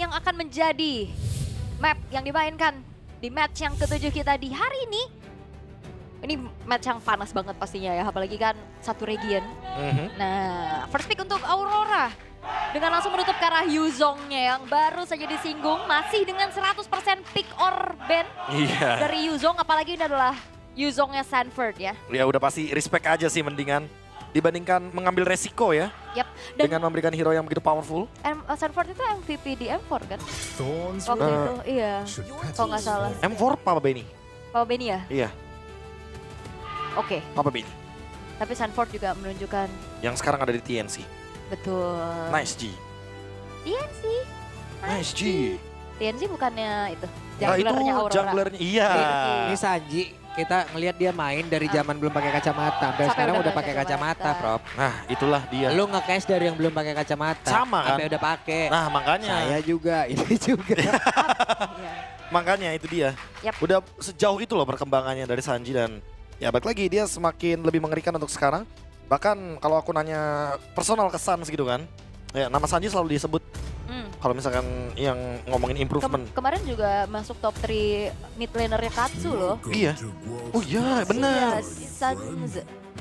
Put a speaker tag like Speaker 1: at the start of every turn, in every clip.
Speaker 1: yang akan menjadi map yang dimainkan di match yang ketujuh kita di hari ini. Ini match yang panas banget pastinya ya, apalagi kan satu region. Nah, first pick untuk Aurora. Dengan langsung menutup ke arah Yuzongnya yang baru saja disinggung. Masih dengan 100% pick or ban dari Yuzong. Apalagi ini adalah Yuzongnya Sanford ya.
Speaker 2: Ya udah pasti respect aja sih mendingan dibandingkan mengambil resiko ya.
Speaker 1: Yap. Dan
Speaker 2: dengan memberikan hero yang begitu powerful.
Speaker 1: Sanford itu MVP di M4 kan? Waktu itu, iya. Kalau nggak salah.
Speaker 2: M4 Papa Benny.
Speaker 1: Papa Benny ya?
Speaker 2: Iya.
Speaker 1: Oke.
Speaker 2: Papa Benny.
Speaker 1: Tapi Sanford juga menunjukkan.
Speaker 2: Yang sekarang ada di TNC.
Speaker 1: Betul.
Speaker 2: Nice G.
Speaker 1: TNC.
Speaker 2: Nice G.
Speaker 1: TNC bukannya itu.
Speaker 2: Nah itu
Speaker 1: Junglernya Aurora.
Speaker 2: junglernya, iya.
Speaker 3: Ini Sanji, kita ngelihat dia main dari zaman belum pakai kacamata. Sampai
Speaker 1: Sampai
Speaker 3: sekarang
Speaker 1: udah
Speaker 3: udah
Speaker 1: pakai
Speaker 3: pakai kacamata, Prop.
Speaker 2: Nah itulah dia.
Speaker 3: Lu nge-cash dari yang belum pakai kacamata.
Speaker 2: Sama kan?
Speaker 3: Sampai udah pakai.
Speaker 2: Nah makanya.
Speaker 3: Saya juga, ini juga.
Speaker 1: Iya.
Speaker 2: Makanya itu dia.
Speaker 1: Yap.
Speaker 2: Udah sejauh itu loh perkembangannya dari Sanji dan ya balik lagi dia semakin lebih mengerikan untuk sekarang. Bahkan kalau aku nanya personal kesan gitu kan. Ya nama Sanji selalu disebut kalau misalkan yang ngomongin improvement.
Speaker 1: Kemarin juga masuk top 3 mid lanernya Katsu loh.
Speaker 2: Iya. Oh iya benar.
Speaker 1: Iya,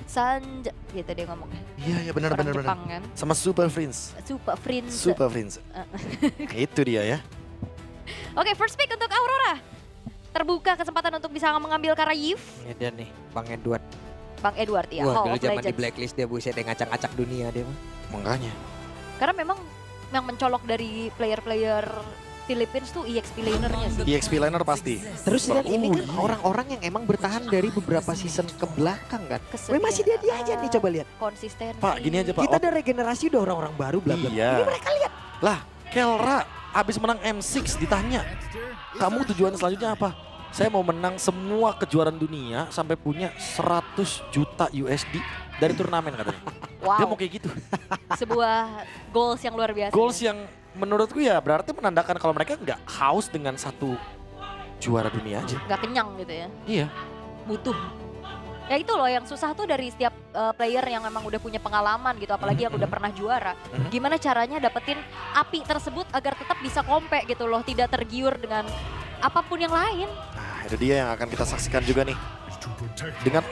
Speaker 1: Sanja gitu dia ngomongnya.
Speaker 2: Iya benar
Speaker 1: Orang
Speaker 2: benar.
Speaker 1: Jepang kan.
Speaker 2: Sama Super Prince.
Speaker 1: Super Prince.
Speaker 2: Super Prince. Itu dia ya.
Speaker 1: Oke, first pick untuk Aurora. Terbuka kesempatan untuk bisa mengambil karena Yves.
Speaker 3: Ini dia nih, Bang Edward.
Speaker 1: Bang Edward ya,
Speaker 3: Wah,
Speaker 1: Hall
Speaker 3: dulu
Speaker 1: of
Speaker 3: zaman di
Speaker 1: Legends.
Speaker 3: Blacklist dia buset dia ngacak-ngacak dunia dia mah.
Speaker 2: Makanya.
Speaker 1: Karena memang yang mencolok dari player-player Philippines tuh EXP lanernya sih.
Speaker 2: EXP liner pasti.
Speaker 3: Terus dan ini kan
Speaker 2: iya.
Speaker 3: orang-orang yang emang bertahan dari beberapa season ke belakang kan. Weh masih dia aja nih, coba lihat.
Speaker 1: Konsistensi.
Speaker 2: Pak gini aja Pak.
Speaker 3: Kita udah regenerasi udah orang-orang baru bla bla.
Speaker 2: Iya.
Speaker 3: Ini mereka lihat.
Speaker 2: Lah Kelra abis menang M6 ditanya. Kamu tujuan selanjutnya apa? Saya mau menang semua kejuaraan dunia sampai punya 100 juta USD dari turnamen katanya.
Speaker 1: Wow.
Speaker 2: Dia mau kayak gitu.
Speaker 1: Sebuah goals yang luar biasa.
Speaker 2: Goals yang menurutku ya berarti menandakan kalau mereka nggak haus dengan satu juara dunia aja.
Speaker 1: Nggak kenyang gitu ya.
Speaker 2: Iya.
Speaker 1: Butuh. Ya itu loh yang susah tuh dari setiap player yang memang udah punya pengalaman gitu. Apalagi yang udah pernah juara. Gimana caranya dapetin api tersebut agar tetap bisa kompe gitu loh. Tidak tergiur dengan apapun yang lain.
Speaker 2: Nah itu dia yang akan kita saksikan juga nih. Dengan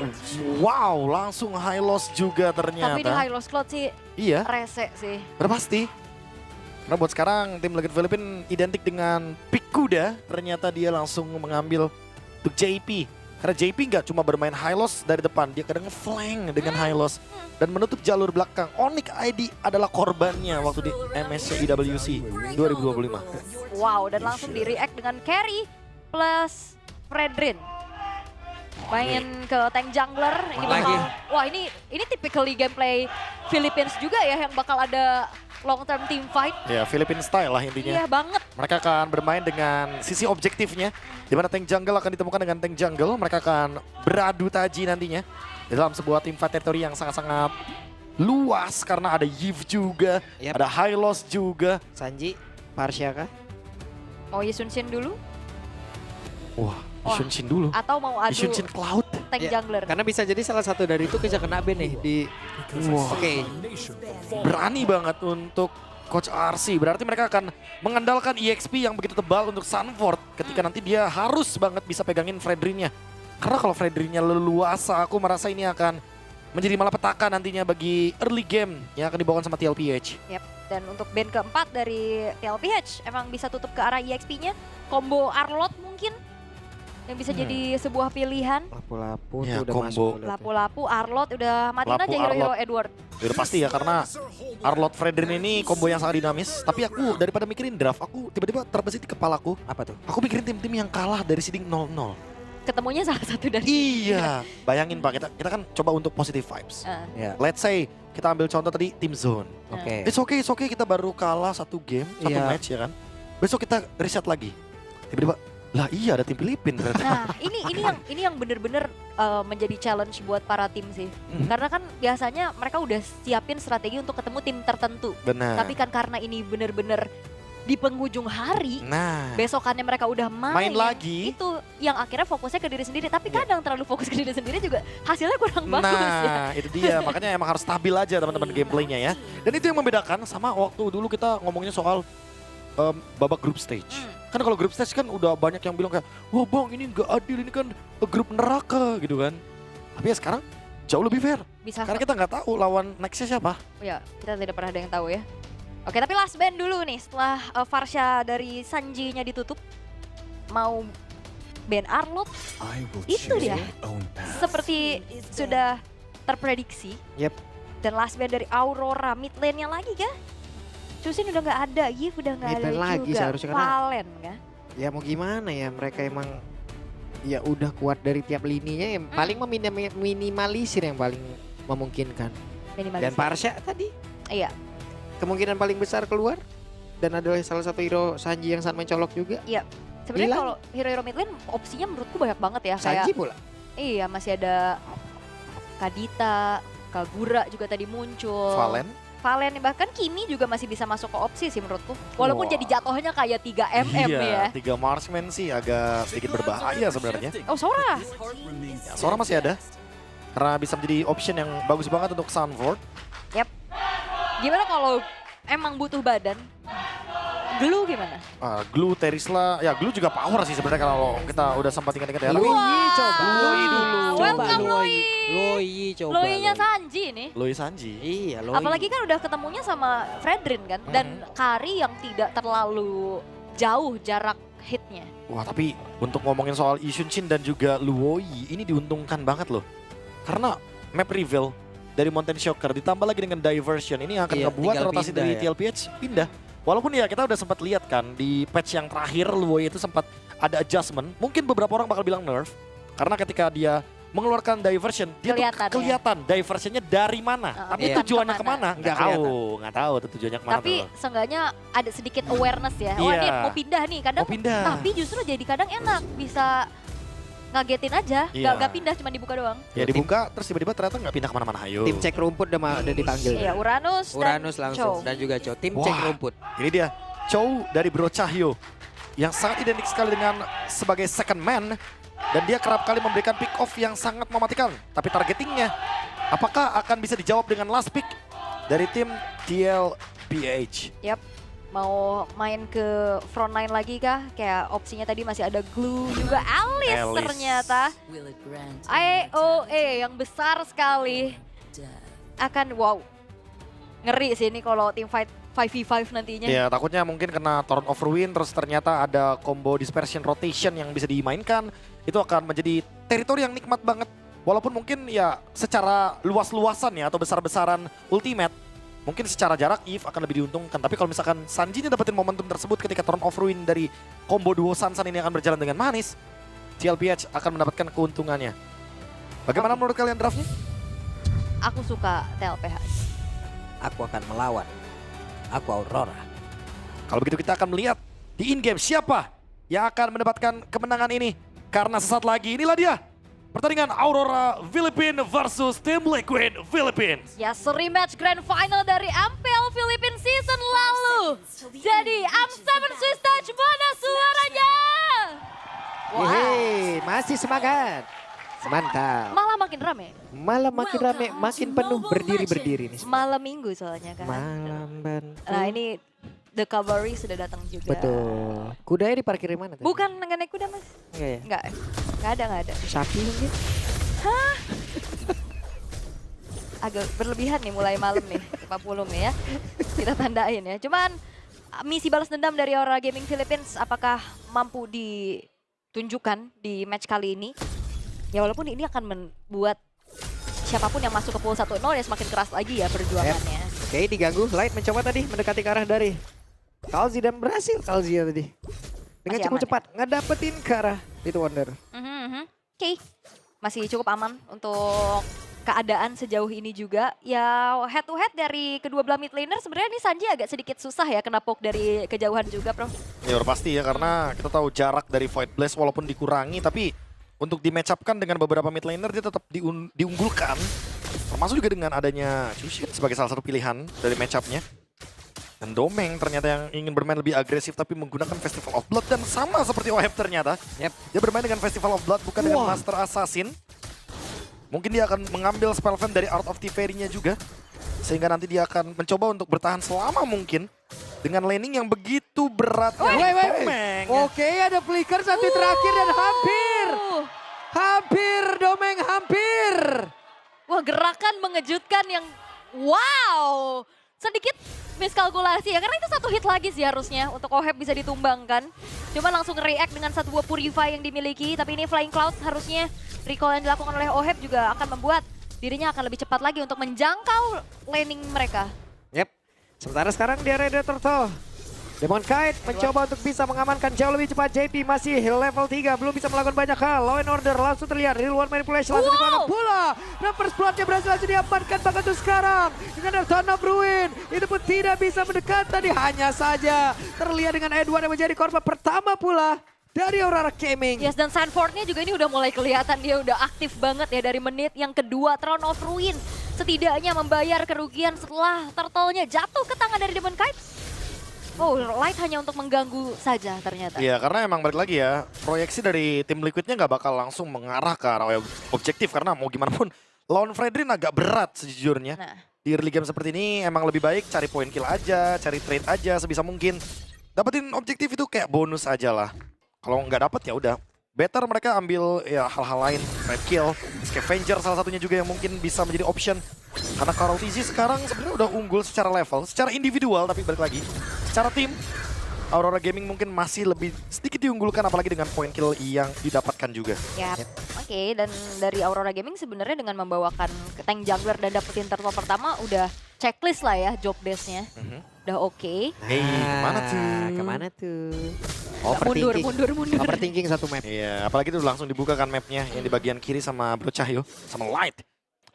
Speaker 2: wow langsung high loss juga ternyata.
Speaker 1: Tapi di high loss slot sih
Speaker 2: Iya.
Speaker 1: rese sih.
Speaker 2: Udah pasti. Karena buat sekarang tim Legend Filipina identik dengan pick kuda. Ternyata dia langsung mengambil untuk JP. Karena JP nggak cuma bermain high loss dari depan. Dia kadang nge-flank dengan high loss. Dan menutup jalur belakang. Onyx ID adalah korbannya waktu di MSC IWC 2025.
Speaker 1: Wow, dan langsung di-react dengan carry plus Fredrin. Main ke tank jungler, ini bakal,
Speaker 3: Lagi.
Speaker 1: wah ini typically gameplay Philippines juga ya yang bakal ada long term team fight.
Speaker 2: Ya Philippine style lah intinya.
Speaker 1: Iya banget.
Speaker 2: Mereka akan bermain dengan sisi objektifnya. Di mana tank jungle akan ditemukan dengan tank jungle. Mereka akan beradu taji nantinya. Di dalam sebuah team fight territory yang sangat-sangat luas. Karena ada Yves juga,
Speaker 3: Yap.
Speaker 2: ada Hylos juga.
Speaker 3: Sanji, Parsha kah?
Speaker 1: Mau Yisunshin dulu
Speaker 2: Wah,
Speaker 1: Wah.
Speaker 2: Yisunshin dulu.
Speaker 1: atau mau adu
Speaker 2: Yisunshin Cloud.
Speaker 1: tank
Speaker 3: Ya,
Speaker 1: jungler?
Speaker 3: Karena bisa jadi salah satu dari itu bisa kena ban nih di.
Speaker 2: Wah,
Speaker 3: Oke.
Speaker 2: berani banget untuk Coach RC. Berarti mereka akan mengandalkan EXP yang begitu tebal untuk Sanford. Ketika nanti dia harus banget bisa pegangin Fredrinnya. Karena kalau Fredrinnya leluasa, aku merasa ini akan menjadi malapetaka nantinya bagi early game yang akan dibawakan sama TLPH.
Speaker 1: Yap. Dan untuk band keempat dari TLPH emang bisa tutup ke arah EXP-nya. Combo Arlot mungkin yang bisa jadi sebuah pilihan.
Speaker 3: Lapu-lapu
Speaker 2: Ya,
Speaker 3: tuh udah
Speaker 2: combo.
Speaker 3: masuk.
Speaker 1: Lapu-lapu, Arlot udah matiin
Speaker 2: Lapu,
Speaker 1: aja hero-hero
Speaker 2: Arlot.
Speaker 1: Edward.
Speaker 2: Ya udah pasti ya karena Arlot Fredrin ini combo yang sangat dinamis. Tapi aku daripada mikirin draft, aku tiba-tiba terbesit di kepalaku.
Speaker 3: Apa tuh?
Speaker 2: Aku mikirin tim-tim yang kalah dari seeding 0-0.
Speaker 1: Ketemunya salah satu dari
Speaker 2: Iya, bayangin Pak, kita kan coba untuk positive vibes.
Speaker 3: Ya.
Speaker 2: Let's say kita ambil contoh tadi tim zone.
Speaker 3: Oke.
Speaker 2: It's okay kita baru kalah satu game, satu
Speaker 3: Iya.
Speaker 2: match ya kan. Besok kita reset lagi. Tiba-tiba, lah iya ada tim Filipina ternyata.
Speaker 1: Nah, ini yang bener-bener menjadi challenge buat para tim sih. Karena kan biasanya mereka udah siapin strategi untuk ketemu tim tertentu.
Speaker 2: Benar.
Speaker 1: Tapi kan karena ini bener-bener di penghujung hari,
Speaker 2: Nah,
Speaker 1: besokannya mereka udah
Speaker 2: main lagi.
Speaker 1: Itu yang akhirnya fokusnya ke diri sendiri. Tapi kadang terlalu fokus ke diri sendiri juga hasilnya kurang bagus ya.
Speaker 2: Nah, itu dia. Makanya emang harus stabil aja teman-teman gameplaynya ya. Dan itu yang membedakan sama waktu dulu kita ngomongnya soal babak group stage. Kan kalau group stage kan udah banyak yang bilang kayak, wah bang ini nggak adil, ini kan grup neraka gitu kan. Tapi ya sekarang jauh lebih fair.
Speaker 1: Bisa.
Speaker 2: Karena kita nggak tahu lawan nextnya siapa.
Speaker 1: Ya, kita tidak pernah ada yang tahu ya. Oke, tapi last band dulu nih setelah Farsha dari Sanji-nya ditutup. Mau band Arlot. Itu dia. Seperti sudah terprediksi.
Speaker 3: Yep.
Speaker 1: Dan last band dari Aurora, mid lane-nya lagi kah? Chusin udah nggak ada, Yves udah nggak
Speaker 3: Mid
Speaker 1: ada
Speaker 3: lane lagi
Speaker 1: juga.
Speaker 3: seharusnya karena-
Speaker 1: Valen kan?
Speaker 3: Ya mau gimana ya, mereka emang ya udah kuat dari tiap lininya, yang paling minimalisir yang paling memungkinkan.
Speaker 1: Minimalis.
Speaker 3: Dan Farsha tadi
Speaker 1: Iya,
Speaker 3: kemungkinan paling besar keluar, dan adalah salah satu hero Sanji yang sangat mencolok juga.
Speaker 1: sebenarnya
Speaker 3: Hilang.
Speaker 1: kalau hero-hero mid lane opsinya menurutku banyak banget ya.
Speaker 3: Sanji
Speaker 1: Kayak
Speaker 3: pula.
Speaker 1: iya, masih ada Kadita, Kagura juga tadi muncul. Valen, bahkan Kimi juga masih bisa masuk ke opsi sih menurutku. Walaupun
Speaker 2: Wah.
Speaker 1: jadi jatuhnya kayak 3 mm ya.
Speaker 2: Iya, 3 marksman sih agak sedikit berbahaya sebenarnya.
Speaker 1: Oh, Sora.
Speaker 2: Ya, Sora masih ada. Karena bisa menjadi option yang bagus banget untuk Sunford.
Speaker 1: Gimana kalau emang butuh badan? Glue gimana?
Speaker 2: Glue, Terisla, ya Glue juga power sih sebenarnya kalau kita udah sempat ingat-ingat ya. Tapi
Speaker 3: Luigi coba.
Speaker 2: Lui dulu.
Speaker 1: Welcome Lui.
Speaker 3: Lui coba.
Speaker 1: Lui-nya Sanji nih.
Speaker 2: Lui Sanji.
Speaker 3: Iya, Lui.
Speaker 1: Apalagi kan udah ketemunya sama Fredrin kan. Dan Kari yang tidak terlalu jauh jarak hitnya.
Speaker 2: Wah tapi untuk ngomongin soal Yi Xunchin dan juga Luoi ini diuntungkan banget loh. Karena map reveal dari Mountain Shocker ditambah lagi dengan diversion ini akan
Speaker 3: Iya,
Speaker 2: ngebuat
Speaker 3: tinggal
Speaker 2: rotasi
Speaker 3: pindah
Speaker 2: dari
Speaker 3: ya.
Speaker 2: TLPH pindah. Walaupun ya kita udah sempat lihat kan di patch yang terakhir Luoi itu sempat ada adjustment. Mungkin beberapa orang bakal bilang nerf karena ketika dia mengeluarkan diversion dia
Speaker 1: Kelihatan
Speaker 2: tuh kelihatan diversionnya dari mana. Tapi
Speaker 1: bukan
Speaker 2: tujuannya
Speaker 1: kemana.
Speaker 2: kemana? Nggak tahu tuh tujuannya kemana.
Speaker 1: Tapi
Speaker 2: tuh.
Speaker 1: seenggaknya ada sedikit awareness ya. Wah,
Speaker 2: Iya.
Speaker 1: dia mau pindah nih. Kadang
Speaker 2: Mau pindah.
Speaker 1: tapi justru jadi kadang enak. Bisa ngagetin aja.
Speaker 2: Iya.
Speaker 1: Nggak pindah, cuma dibuka doang.
Speaker 2: Ya dibuka terus tiba-tiba ternyata nggak pindah kemana-mana. Ayo.
Speaker 3: Tim cek rumput udah dipanggil.
Speaker 1: Iya, Uranus
Speaker 3: Uranus
Speaker 1: dan
Speaker 3: langsung
Speaker 1: Chow.
Speaker 3: dan juga Chow. Tim
Speaker 2: Wah.
Speaker 3: cek rumput.
Speaker 2: Ini dia Chow dari Bro Cahyo yang sangat identik sekali dengan sebagai second man dan dia kerap kali memberikan pick off yang sangat mematikan. Tapi targetingnya apakah akan bisa dijawab dengan last pick dari tim TLPH?
Speaker 1: Mau main ke front line lagi kah? Kayak opsinya tadi masih ada Glue juga. Alice ternyata. AOE yang besar sekali. Akan wow. Ngeri sih ini kalau tim fight 5v5 nantinya.
Speaker 2: Ya takutnya mungkin kena Torrent of Ruin terus ternyata ada combo dispersion rotation yang bisa dimainkan. Itu akan menjadi teritori yang nikmat banget. Walaupun mungkin ya secara luas-luasan ya atau besar-besaran ultimate. Mungkin secara jarak Eve akan lebih diuntungkan. Tapi kalau misalkan Sanji ini dapetin momentum tersebut ketika Torrent of Ruin dari combo duo Sansan ini akan berjalan dengan manis. TLPH akan mendapatkan keuntungannya. Bagaimana menurut kalian draftnya?
Speaker 1: Aku suka TLPH.
Speaker 3: Aku akan melawan. Aku Aurora.
Speaker 2: Kalau begitu kita akan melihat di in-game siapa yang akan mendapatkan kemenangan ini. Karena sesaat lagi inilah dia. Pertandingan Aurora Philippines versus Team Liquid Philippines.
Speaker 1: Ya, rematch grand final dari MPL Philippines season lalu. Jadi, I'm7 Swiss Touch, mana suaranya?
Speaker 3: Yeay, masih semangat. Mantap.
Speaker 1: Malah makin rame.
Speaker 3: Malam makin rame, makin penuh berdiri-berdiri nih.
Speaker 1: Malam minggu soalnya kan.
Speaker 3: Malam bantu.
Speaker 1: Nah, ini The Cavalry sudah datang juga.
Speaker 3: Betul. Kudanya diparkir di mana tadi?
Speaker 1: Bukan nggak naik kuda, Mas.
Speaker 3: Enggak ya?
Speaker 1: Nggak ada.
Speaker 3: Sapi mungkin?
Speaker 1: Agak berlebihan nih mulai malam nih, 50 nih ya. Kita tandain ya. Cuman misi balas dendam dari Aurora Gaming Philippines apakah mampu ditunjukkan di match kali ini? Ya walaupun ini akan membuat siapapun yang masuk ke pool 1-0 ya semakin keras lagi ya perjuangannya.
Speaker 3: Oke, diganggu. Light mencoba tadi mendekati ke arah dari Kalzi dan berhasil Kalzi ya tadi. Dengan
Speaker 1: Masih
Speaker 3: cukup
Speaker 1: aman,
Speaker 3: cepat ngedapetin ke arah itu Wonder.
Speaker 1: Oke, masih cukup aman untuk keadaan sejauh ini juga. Ya head to head dari kedua belah mid laner sebenarnya ini Sanji agak sedikit susah ya kena poke dari kejauhan juga, Bro.
Speaker 2: Ya udah pasti ya karena kita tahu jarak dari Void Blast walaupun dikurangi tapi untuk di match up kan dengan beberapa mid laner dia tetap diunggulkan. Termasuk juga dengan adanya Chushin sebagai salah satu pilihan dari match up-nya. Dan Domeng ternyata yang ingin bermain lebih agresif tapi menggunakan Festival of Blood dan sama seperti OHEP ternyata. Dia bermain dengan Festival of Blood bukan dengan Master Assassin. Mungkin dia akan mengambil spell fan dari Art of Tifery-nya juga. Sehingga nanti dia akan mencoba untuk bertahan selama mungkin dengan laning yang begitu berat. Domeng.
Speaker 3: Oke, ada flicker satu terakhir dan hampir. Hampir, Domeng hampir.
Speaker 1: Wah, gerakan mengejutkan yang wow. Sedikit miskalkulasi ya, karena itu satu hit lagi sih harusnya untuk Oheb bisa ditumbangkan. Cuma langsung react dengan satu buah Purify yang dimiliki, tapi ini Flying Cloud harusnya recall yang dilakukan oleh Oheb juga akan membuat dirinya akan lebih cepat lagi untuk menjangkau laning mereka.
Speaker 3: Yep. Sementara sekarang di area Turtle. Demon Kite mencoba untuk bisa mengamankan jauh lebih cepat. JP masih level 3, belum bisa melakukan banyak hal. Law and Order langsung terlihat dari luar manipulation langsung dibangun pula. Dan first bloodnya berhasil langsung diamankan bahkan tuh sekarang. Dengan Ton of Ruin, itu pun tidak bisa mendekat tadi. Hanya saja terlihat dengan Edward yang menjadi korban pertama pula dari Aurora Gaming.
Speaker 1: Yes, dan Sanford-nya juga ini udah mulai kelihatan dia udah aktif banget ya dari menit yang kedua. Throne of Ruin setidaknya membayar kerugian setelah turtle-nya jatuh ke tangan dari Demon Kite. Oh, Light hanya untuk mengganggu saja ternyata.
Speaker 2: Iya, karena emang balik lagi ya, proyeksi dari tim Liquidnya nggak bakal langsung mengarah ke arah objektif. Karena mau gimana pun, lawan Fredrin agak berat sejujurnya.
Speaker 1: Nah.
Speaker 2: Di early game seperti ini emang lebih baik cari point kill aja, cari trade aja sebisa mungkin. Dapetin objektif itu kayak bonus aja lah. Kalau nggak dapet ya udah. Better mereka ambil ya hal-hal lain, red kill, scavenger salah satunya juga yang mungkin bisa menjadi option. Karena Karl TZ sekarang sebenarnya udah unggul secara level, secara individual tapi balik lagi. Secara tim, Aurora Gaming mungkin masih lebih sedikit diunggulkan apalagi dengan point kill yang didapatkan juga.
Speaker 1: Yap. Oke, dan dari Aurora Gaming sebenarnya dengan membawakan tank jungler dan dapetin turtle pertama udah checklist lah ya job desk-nya. Udah oke.
Speaker 2: Kemana tuh?
Speaker 3: Kemana tuh?
Speaker 1: Mundur.
Speaker 3: Overthinking satu map.
Speaker 2: Iya, apalagi tuh langsung dibuka kan mapnya yang di bagian kiri sama Bro Cahyo, sama Light.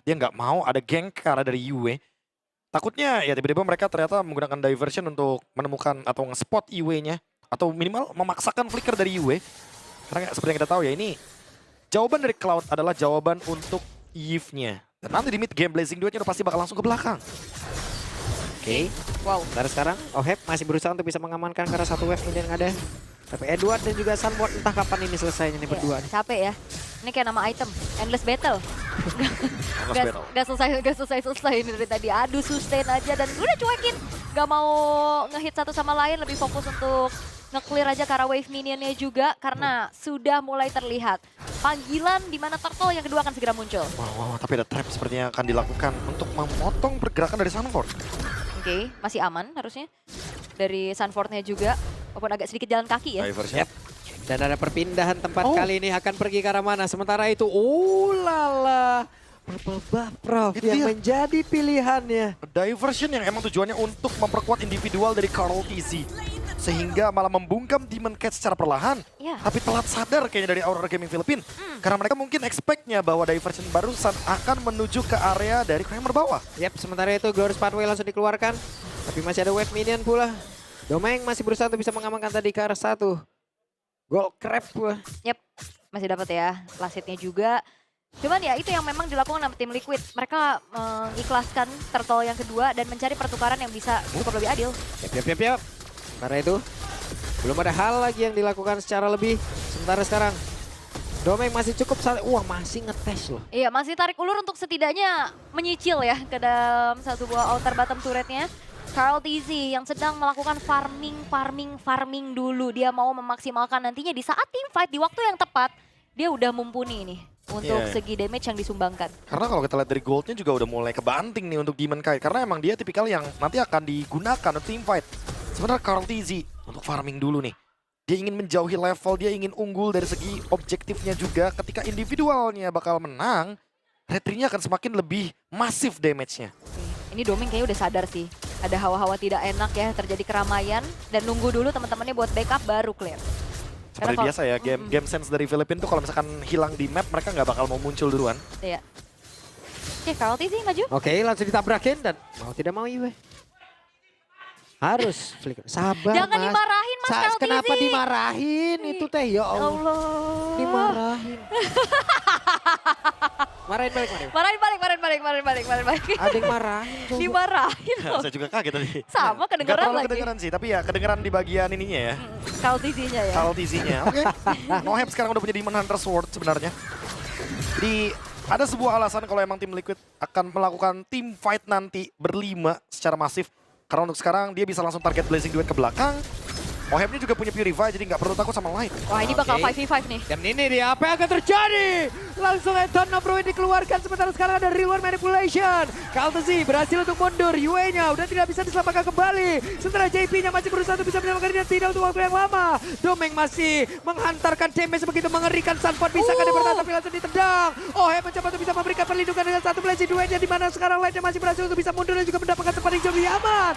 Speaker 2: Dia nggak mau ada geng ke arah dari Yue. Takutnya ya tiba-tiba mereka ternyata menggunakan diversion untuk menemukan atau nge-spot Yue-nya. Atau minimal memaksakan flicker dari Yue. Karena seperti yang kita tahu ya ini, jawaban dari Cloud adalah jawaban untuk Yves-nya. Dan nanti di mid game Blazing Duet-nya udah pasti bakal langsung ke belakang.
Speaker 3: Oke.
Speaker 1: Wow.
Speaker 3: Dari sekarang Oheb masih berusaha untuk bisa mengamankan karena satu wave ini yang ada. Tapi Edward dan juga Sunward entah kapan ini selesainya nih berdua nih.
Speaker 1: Capek ya. Ini kayak nama item, Endless Battle. Gak selesai ini dari tadi. Aduh, sustain aja dan udah cuekin. Gak mau ngehit satu sama lain, lebih fokus untuk nge-clear aja ke arah wave minionnya juga karena sudah mulai terlihat panggilan di mana turtle yang kedua akan segera muncul.
Speaker 2: Wow, tapi ada trap sepertinya akan dilakukan untuk memotong pergerakan dari Sunford.
Speaker 1: Oke, masih aman harusnya dari Sunford-nya juga, walaupun agak sedikit jalan kaki ya.
Speaker 2: Diversion.
Speaker 3: Dan ada perpindahan tempat kali ini akan pergi ke arah mana. Sementara itu, lala. Purple Buff Prof
Speaker 2: Itu
Speaker 3: yang
Speaker 2: dia.
Speaker 3: menjadi pilihannya.
Speaker 2: Diversion yang emang tujuannya untuk memperkuat individual dari Karl TZ. Sehingga malah membungkam Demon Cat secara perlahan.
Speaker 1: Iya.
Speaker 2: Tapi telat sadar kayaknya dari Aurora Gaming Philippines. Karena mereka mungkin expect-nya bahwa Diversion barusan akan menuju ke area dari Kramer bawah.
Speaker 3: Yap, sementara itu Glorious Pathway langsung dikeluarkan. Tapi masih ada wave minion pula. Domeng masih berusaha untuk bisa mengamankan tadi ke arah satu. Gold Crab pula.
Speaker 1: Yep, masih dapat ya last hitnya juga. Cuman ya itu yang memang dilakukan sama tim Liquid. Mereka mengikhlaskan turtle yang kedua dan mencari pertukaran yang bisa cukup lebih adil.
Speaker 3: Yap. Sementara itu, belum ada hal lagi yang dilakukan secara lebih. Sementara sekarang, Domeng masih cukup wah masih ngetes loh.
Speaker 1: Iya, masih tarik ulur untuk setidaknya menyicil ya ke dalam satu buah outer bottom turretnya. Karl TZ yang sedang melakukan farming dulu. Dia mau memaksimalkan nantinya di saat team fight di waktu yang tepat. Dia udah mumpuni nih untuk segi damage yang disumbangkan.
Speaker 2: Karena kalau kita lihat dari goldnya juga udah mulai kebanting nih untuk Demon Kite. Karena emang dia tipikal yang nanti akan digunakan untuk team fight. Sebenarnya Karl TZ untuk farming dulu nih. Dia ingin menjauhi level, dia ingin unggul dari segi objektifnya juga. Ketika individualnya bakal menang, retry-nya akan semakin lebih masif damage-nya.
Speaker 1: Ini Domeng kayaknya udah sadar sih. Ada hawa-hawa tidak enak ya, terjadi keramaian. Dan nunggu dulu teman-temannya buat backup baru clear.
Speaker 2: Seperti biasa ya, game sense dari Filipina tuh kalau misalkan hilang di map, mereka nggak bakal mau muncul duluan.
Speaker 1: Iya. Oke, Karl TZ maju.
Speaker 3: Oke, langsung ditabrakin dan mau tidak mau Yue. Harus flicker. Sabar,
Speaker 1: Jangan
Speaker 3: Mas.
Speaker 1: dimarahin Mas Karl TZ.
Speaker 3: Kenapa dimarahin? Itu teh ya Allah. Dimarahin. Marahin balik.
Speaker 1: Marahin balik.
Speaker 3: Ada yang marahin. coba.
Speaker 1: Dimarahin loh.
Speaker 2: Saya juga kaget tadi.
Speaker 1: Sama
Speaker 2: Nggak
Speaker 1: kedengeran
Speaker 2: terlalu
Speaker 1: lagi.
Speaker 2: kedengeran sih, tapi ya kedengeran di bagian ininya ya.
Speaker 1: Karl TZ-nya ya.
Speaker 2: Karl TZ-nya, oke. Noheb sekarang udah punya Demon Hunter Sword sebenarnya. Jadi ada sebuah alasan kalau emang tim Liquid akan melakukan team fight nanti berlima secara masif. Karena untuk sekarang dia bisa langsung target Blazing Duet ke belakang. Ohebnya juga punya Purify, jadi nggak perlu takut sama Light.
Speaker 1: Wah ini bakal
Speaker 3: Oke.
Speaker 1: 5v5 nih.
Speaker 3: Dan ini dia, apa yang akan terjadi? Langsung Anton of Ruin dikeluarkan, sementara sekarang ada Real World Manipulation. Kaltesi berhasil untuk mundur, Yue-nya udah tidak bisa diselamatkan kembali. Sementara JP-nya masih berusaha untuk bisa menyelamatkan diri dan tidak untuk waktu yang lama. Domeng masih menghantarkan damage begitu mengerikan. Sunford bisa kan bertahan tapi langsung ditendang. Oheb mencoba untuk bisa memberikan perlindungan dengan satu blazing duetnya, di mana sekarang Light-nya masih berhasil untuk bisa mundur dan juga mendapatkan tempat yang jauh lebih aman.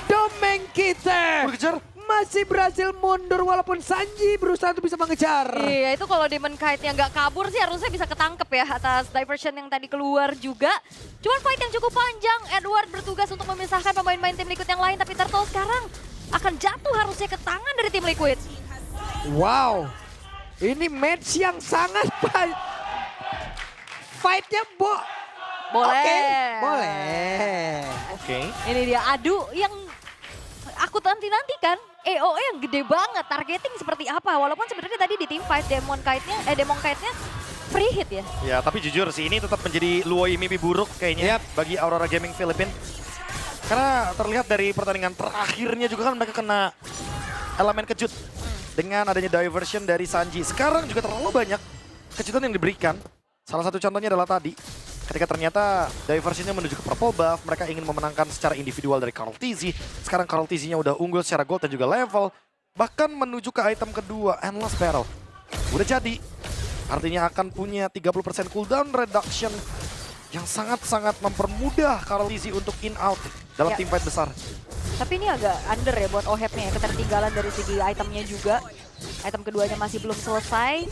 Speaker 3: Domeng kita
Speaker 2: Berkejar.
Speaker 3: masih berhasil mundur walaupun Sanji berusaha untuk bisa mengejar.
Speaker 1: Iya itu kalau Demon Kite-nya nggak kabur sih harusnya bisa ketangkep ya atas diversion yang tadi keluar juga. Cuman fight yang cukup panjang, Edward bertugas untuk memisahkan pemain-pemain tim Liquid yang lain, tapi Turtle sekarang akan jatuh harusnya ke tangan dari tim Liquid.
Speaker 3: Wow, ini match yang sangat Fight-nya
Speaker 1: Boleh.
Speaker 3: Oke, boleh.
Speaker 2: Oke.
Speaker 1: Ini dia adu yang aku nanti-nantikan. EOE yang gede banget, targeting seperti apa. Walaupun sebenarnya tadi di team fight Demon Kite-nya free hit ya.
Speaker 2: Ya, tapi jujur sih ini tetap menjadi luoi mimpi buruk kayaknya bagi Aurora Gaming Philippines. Karena terlihat dari pertandingan terakhirnya juga kan mereka kena elemen kejut dengan adanya diversion dari Sanji. Sekarang juga terlalu banyak kejutan yang diberikan. Salah satu contohnya adalah tadi ketika ternyata diversionnya menuju ke purple buff, mereka ingin memenangkan secara individual dari Karl TZ. Sekarang Karl TZ-nya udah unggul secara gold dan juga level. Bahkan menuju ke item kedua, Endless Barrel. Udah jadi. Artinya akan punya 30% cooldown reduction yang sangat-sangat mempermudah Karl TZ untuk in-out dalam
Speaker 1: Ya.
Speaker 2: teamfight besar.
Speaker 1: Tapi ini agak under ya buat Oheb-nya ya, ketertinggalan dari segi itemnya juga. Item keduanya masih belum selesai.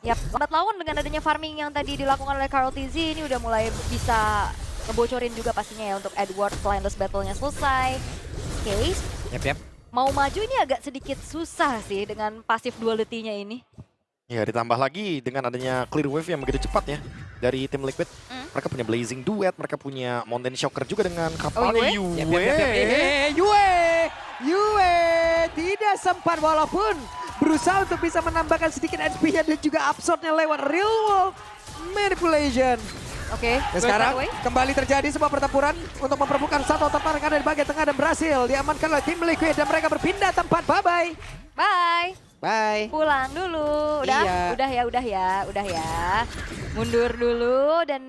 Speaker 1: Yap, lambat laun dengan adanya farming yang tadi dilakukan oleh Karl TZ ini udah mulai bisa ngebocorin juga pastinya ya untuk Edward Blindless Battle-nya selesai. Oke, mau maju ini agak sedikit susah sih dengan pasif duality-nya ini.
Speaker 2: Ya, ditambah lagi dengan adanya clear wave yang begitu cepat ya dari tim Liquid. Mereka punya Blazing Duet, mereka punya Mountain Shocker juga dengan kapalnya Yue.
Speaker 3: Yue tidak sempat walaupun berusaha untuk bisa menambahkan sedikit HP-nya dan juga absorb-nya lewat Real World Manipulation.
Speaker 1: Oke,
Speaker 3: Dan sekarang kembali terjadi sebuah pertempuran untuk memperebutkan satu tempat yang ada di bagian tengah dan berhasil diamankan oleh tim Liquid dan mereka berpindah tempat. Bye-bye.
Speaker 1: bye.
Speaker 3: Bye.
Speaker 1: Pulang dulu. Udah,
Speaker 3: Iya.
Speaker 1: udah ya. Mundur dulu dan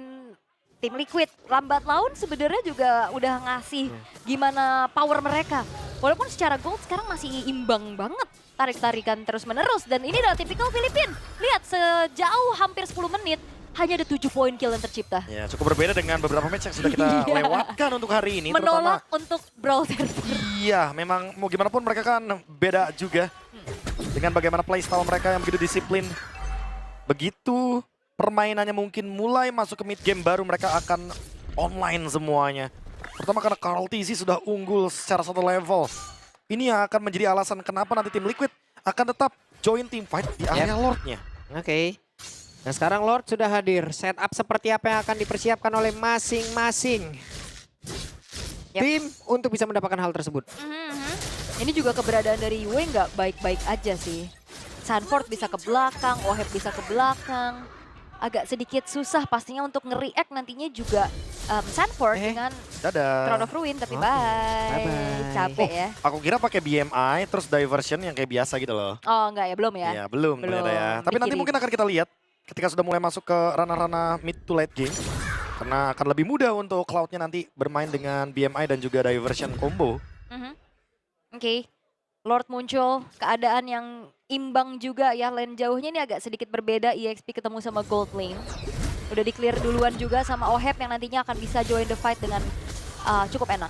Speaker 1: tim Liquid lambat laun sebenarnya juga udah ngasih gimana power mereka. Walaupun secara gold sekarang masih imbang banget. Tarik-tarikan terus-menerus dan ini adalah tipikal Filipin. Lihat sejauh hampir 10 menit hanya ada 7 poin kill yang tercipta.
Speaker 2: Ya, cukup berbeda dengan beberapa match yang sudah kita
Speaker 1: Iya.
Speaker 2: lewatkan untuk hari ini.
Speaker 1: Menolak untuk Brawl Server.
Speaker 2: Iya, memang mau gimana pun mereka kan beda juga. Dengan bagaimana playstyle mereka yang begitu disiplin. Begitu permainannya mungkin mulai masuk ke mid game baru mereka akan online semuanya. Pertama karena Karl TZ sudah unggul secara satu level. Ini yang akan menjadi alasan kenapa nanti tim Liquid akan tetap join team fight di area Lord-nya.
Speaker 3: Oke. Nah sekarang Lord sudah hadir. Setup seperti apa yang akan dipersiapkan oleh masing-masing tim untuk bisa mendapatkan hal tersebut.
Speaker 1: Ini juga keberadaan dari Yue nggak baik-baik aja sih. Sanford bisa ke belakang, Oheb bisa ke belakang. Agak sedikit susah pastinya untuk nge-react nantinya juga Sanford dengan
Speaker 2: Dadah.
Speaker 1: Throne of Ruin, tapi bye.
Speaker 3: Bye-bye.
Speaker 1: Capek ya.
Speaker 2: Aku kira pakai BMI terus diversion yang kayak biasa gitu loh.
Speaker 1: Oh enggak ya, belum ya?
Speaker 2: Iya, belum ternyata ya. Tapi nanti
Speaker 1: Dikirim.
Speaker 2: mungkin akan kita lihat ketika sudah mulai masuk ke ranah-ranah mid to late game. Karena akan lebih mudah untuk Cloud-nya nanti bermain dengan BMI dan juga diversion combo.
Speaker 1: Oke. Lord muncul, keadaan yang imbang juga ya. Lane jauhnya ini agak sedikit berbeda, EXP ketemu sama Gold Lane. Udah di-clear duluan juga sama Oheb yang nantinya akan bisa join the fight dengan cukup enak.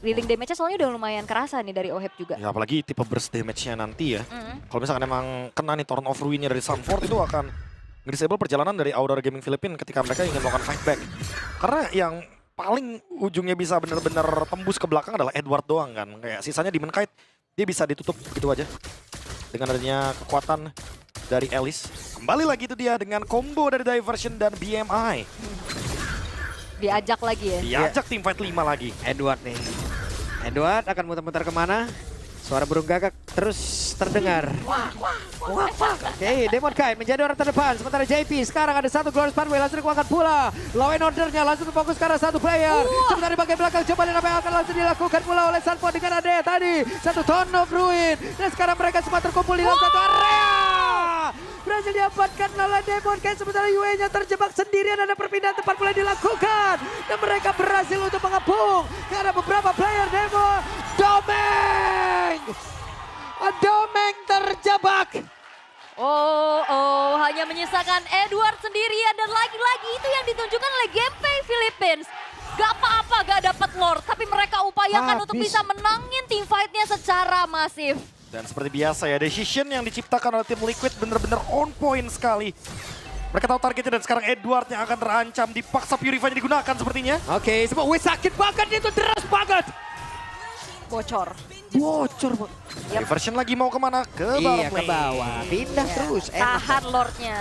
Speaker 1: Healing damage-nya soalnya udah lumayan kerasa nih dari Oheb juga.
Speaker 2: Ya apalagi tipe burst damage-nya nanti ya. Kalau misalkan emang kena nih Torn of Ruin-nya dari Sanford itu akan nge-disable perjalanan dari Aurora Gaming Philippines ketika mereka ingin melakukan fight back. Karena yang paling ujungnya bisa benar-benar tembus ke belakang adalah Edward doang kan. Kayak sisanya Demon Kite, dia bisa ditutup gitu aja. Dengan adanya kekuatan dari Alice. Kembali lagi itu dia dengan combo dari Diversion dan BMI.
Speaker 1: Diajak lagi ya.
Speaker 2: Diajak tim fight 5 lagi.
Speaker 3: Edward nih. Edward akan muter-muter kemana? Suara burung gagak terus terdengar. Oke, Demon Kite menjadi orang terdepan. Sementara JP sekarang ada satu Glorious Pathway langsung dikeluarkan pula. Law and Order-nya langsung terfokus ke arah satu player. Sementara di bagian belakang coba lihat apa yang akan langsung dilakukan pula oleh Sunford dengan Ade tadi. Satu Ton of Ruin. Dan sekarang mereka semua terkumpul di dalam satu area. Berhasil diamankan oleh Demon Kite. Sementara UE-nya terjebak sendirian. Ada perpindahan tempat mulai dilakukan. Dan mereka berhasil untuk mengepung. Karena beberapa player Demon. Domeng terjebak.
Speaker 1: Hanya menyisakan Edward sendirian dan lagi-lagi itu yang ditunjukkan oleh Gameplay Philippines. Gak apa-apa gak dapat Lord, tapi mereka upayakan untuk bisa menangin team fight-nya secara masif.
Speaker 2: Dan seperti biasa ya, decision yang diciptakan oleh tim Liquid bener-bener on point sekali. Mereka tahu targetnya dan sekarang Edward yang akan terancam, dipaksa Purify-nya digunakan sepertinya.
Speaker 3: Oke, semua sakit banget itu, deras banget.
Speaker 1: Bocor.
Speaker 2: Diversion lagi mau kemana? Ke bawah.
Speaker 3: Iya, ke bawah. Pindah terus.
Speaker 1: Tahan Lordnya.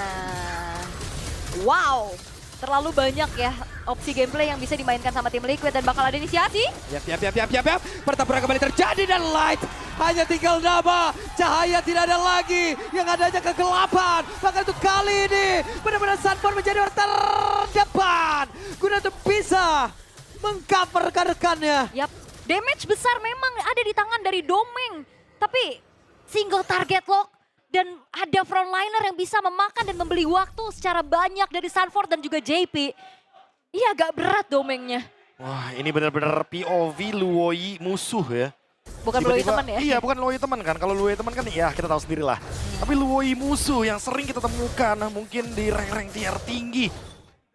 Speaker 1: Wow. Terlalu banyak ya opsi gameplay yang bisa dimainkan sama tim Liquid dan bakal ada inisiasi.
Speaker 3: Yap. Pertempuran kembali terjadi dan Light hanya tinggal Naba. Cahaya tidak ada lagi. Yang ada aja kegelapan. Bahkan untuk kali ini benar-benar Sunford menjadi orang terdepan. Guna untuk bisa mengcover rekan-rekannya.
Speaker 1: Yap. Damage besar memang ada di tangan dari Domeng. Tapi single target lock dan ada frontliner yang bisa memakan dan membeli waktu secara banyak dari Sunford dan juga JP. Iya agak berat Domengnya.
Speaker 2: Wah, ini benar-benar POV Luoi musuh ya.
Speaker 1: Bukan Luoi teman ya?
Speaker 2: Iya, bukan Luoi teman kan. Kalau Luoi teman kan ya kita tahu sendiri lah. Tapi Luoi musuh yang sering kita temukan mungkin di rank-rank tier tinggi.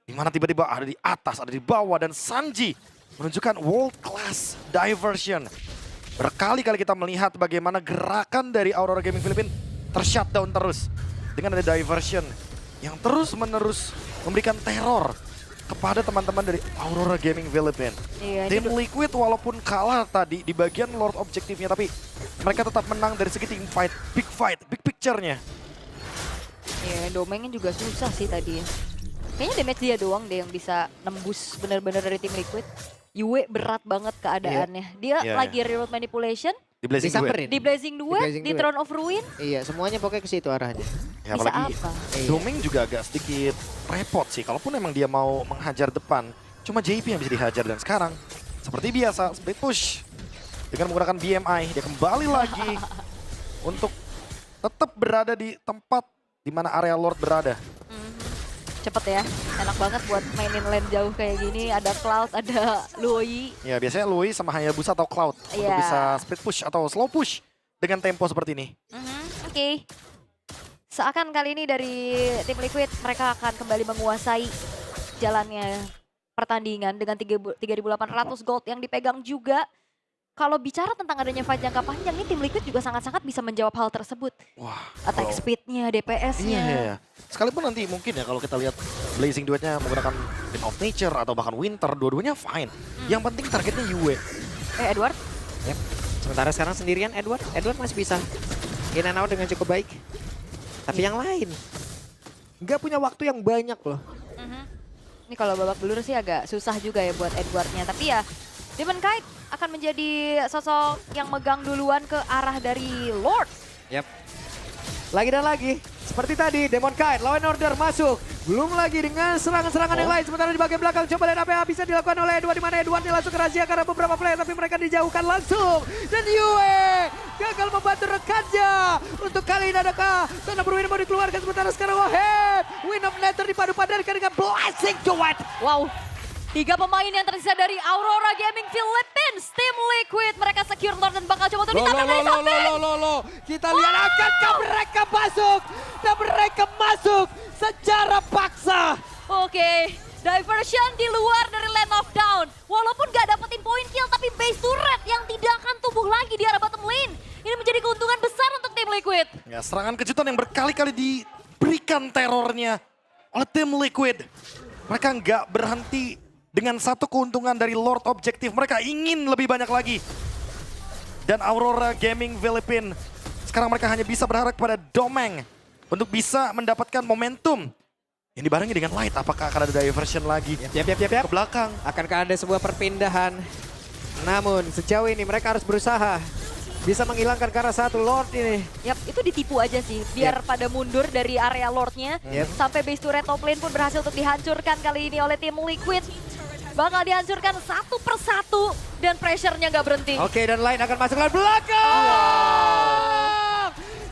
Speaker 2: Dimana tiba-tiba ada di atas, ada di bawah, dan Sanji menunjukkan world class diversion. Berkali-kali kita melihat bagaimana gerakan dari Aurora Gaming Philippines tershutdown terus. Dengan ada diversion yang terus-menerus memberikan teror kepada teman-teman dari Aurora Gaming Philippines.
Speaker 1: Iya,
Speaker 2: Tim Liquid walaupun kalah tadi di bagian Lord objektifnya, tapi mereka tetap menang dari segi team fight, big picture-nya.
Speaker 1: Iya, Domengnya juga susah sih tadi. Kayaknya damage dia doang deh yang bisa nembus benar-benar dari tim Liquid. Yue berat banget keadaannya. Dia lagi reroute manipulation.
Speaker 2: Di Blazing Duet.
Speaker 1: Di Blazing Duet, di Throne of Ruin.
Speaker 3: Iya, semuanya pokoknya ke situ arahnya.
Speaker 2: Ya,
Speaker 1: bisa
Speaker 2: apalagi
Speaker 1: apa?
Speaker 2: Domeng juga agak sedikit repot sih. Kalaupun emang dia mau menghajar depan, cuma JP yang bisa dihajar. Dan sekarang, seperti biasa, split push. Dengan menggunakan BMI, dia kembali lagi untuk tetap berada di tempat di mana area Lord berada.
Speaker 1: Cepet ya, enak banget buat mainin lane jauh kayak gini. Ada Cloud, ada Luoi.
Speaker 2: Ya biasanya Luoi sama Hayabusa atau Cloud untuk bisa split push atau slow push dengan tempo seperti ini.
Speaker 1: Oke. Seakan kali ini dari tim Liquid mereka akan kembali menguasai jalannya pertandingan dengan 3.800 gold yang dipegang juga. Kalau bicara tentang adanya fight jangka panjang, ini tim Liquid juga sangat-sangat bisa menjawab hal tersebut.
Speaker 2: Wah,
Speaker 1: attack speed-nya, DPS-nya.
Speaker 2: Iya. Sekalipun nanti mungkin ya kalau kita lihat Blazing Duet-nya menggunakan Wind of Nature atau bahkan Winter, dua-duanya fine. Yang penting targetnya Yue.
Speaker 1: Edward?
Speaker 3: Yep. Sementara sekarang sendirian Edward masih bisa in and out dengan cukup baik. Tapi yang lain nggak punya waktu yang banyak loh.
Speaker 1: Ini kalau babak belur sih agak susah juga ya buat Edward-nya. Tapi ya Demon Kite akan menjadi sosok yang megang duluan ke arah dari Lord.
Speaker 3: Yap. Lagi dan lagi. Seperti tadi, Demon Kite, Law and Order masuk. Belum lagi dengan serangan-serangan yang lain. Sementara di bagian belakang, coba lihat apa yang bisa dilakukan oleh Edward. Dimana Edward langsung ke rahasia karena beberapa player, tapi mereka dijauhkan langsung. Dan Yue gagal membantu rekannya. Untuk kali ini adakah Tanda Berwin mau dikeluarkan sementara sekarang Wahid. Wind of Nether dipadu-padankan dengan Blazing Duet.
Speaker 1: Wow. 3 pemain yang tersisa dari Aurora Gaming Philippines. Tim Liquid mereka secure Lord dan bakal coba untuk ditambah dari samping.
Speaker 3: Kita lihat akankah mereka masuk. Dan mereka masuk secara paksa.
Speaker 1: Oke, diversion di luar dari Land of Down. Walaupun gak dapetin point kill, tapi base turret yang tidak akan tumbuh lagi di arah bottom lane. Ini menjadi keuntungan besar untuk tim Liquid.
Speaker 2: Ya, serangan kejutan yang berkali-kali diberikan terornya oleh tim Liquid. Mereka nggak berhenti dengan satu keuntungan dari Lord objektif. Mereka ingin lebih banyak lagi. Dan Aurora Gaming Philippines, sekarang mereka hanya bisa berharap kepada Domeng untuk bisa mendapatkan momentum. Ini dibarengi dengan Light, apakah akan ada diversion lagi?
Speaker 3: Yap.
Speaker 2: Ke belakang.
Speaker 3: Akankah ada sebuah perpindahan? Namun sejauh ini mereka harus berusaha bisa menghilangkan ke arah satu Lord ini.
Speaker 1: Yap, itu ditipu aja sih. Biar pada mundur dari area Lordnya. Sampai base turret top lane pun berhasil untuk dihancurkan kali ini oleh tim Liquid. Bakal dihancurkan satu persatu dan pressure-nya nggak berhenti.
Speaker 3: Oke, dan lain akan masuk ke belakang.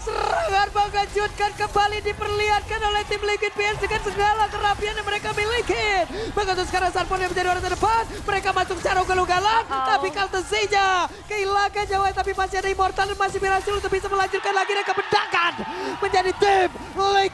Speaker 3: Serangan mengejutkan kembali diperlihatkan oleh tim Liquid PS dengan segala kerapian yang mereka miliki. Begitu sekarang Sunfall yang menjadi orang terdepan. Mereka masuk secara ugal-ugalan. Tapi Kaltezija kehilangan nyawa, tapi masih ada Immortal dan masih berhasil untuk bisa melanjutkan lagi dan kemenangan menjadi tim Liquid.